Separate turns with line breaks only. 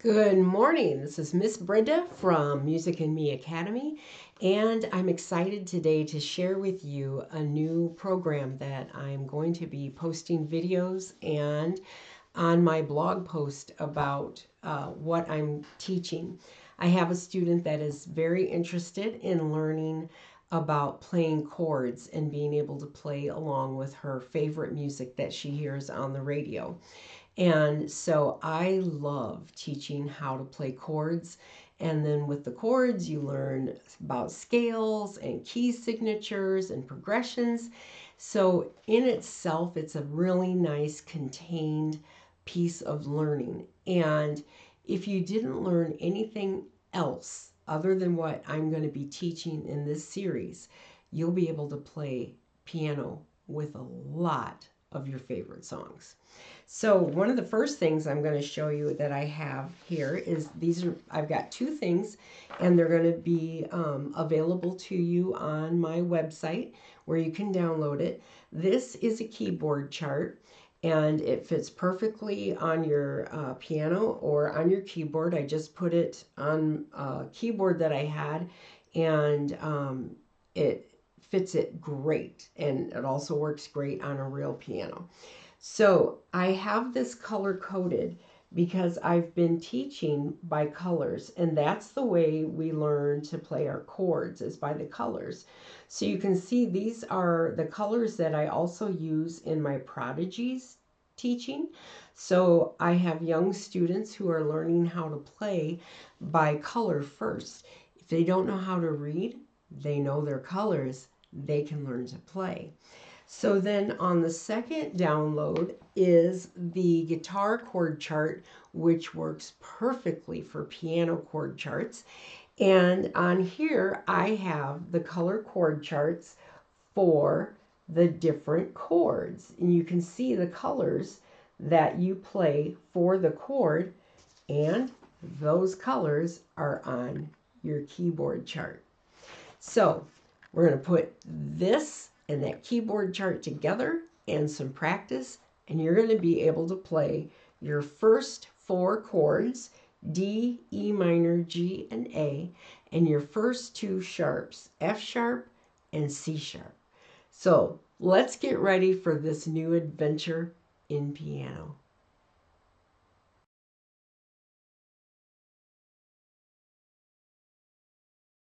Good morning. This is Miss Brenda from Music and Me Academy, and I'm excited today to share with you a new program that I'm going to be posting videos and on my blog post about what I'm teaching. I have a student that is very interested in learning about playing chords and being able to play along with her favorite music that she hears on the radio. And so I love teaching how to play chords. And then with the chords, you learn about scales and key signatures and progressions. So in itself, it's a really nice contained piece of learning. And if you didn't learn anything else other than what I'm going to be teaching in this series, you'll be able to play piano with a lot of your favorite songs. So one of the first things I'm going to show you that I have here is I've got two things, and they're going to be available to you on my website where you can download it. This is a keyboard chart, and it fits perfectly on your piano or on your keyboard. I just put it on a keyboard that I had, and it fits it great, and it also works great on a real piano. So I have this color coded because I've been teaching by colors, and that's the way we learn to play our chords, is by the colors. So you can see these are the colors that I also use in my Prodigies teaching. So I have young students who are learning how to play by color first. If they don't know how to read, they know their colors, they can learn to play. So then on the second download is the guitar chord chart, which works perfectly for piano chord charts. And on here, I have the color chord charts for the different chords. And you can see the colors that you play for the chord, and those colors are on your keyboard chart. So we're going to put this and that keyboard chart together and some practice, and you're going to be able to play your first four chords, D, E minor, G, and A, and your first two sharps, F sharp and C sharp. So let's get ready for this new adventure in piano.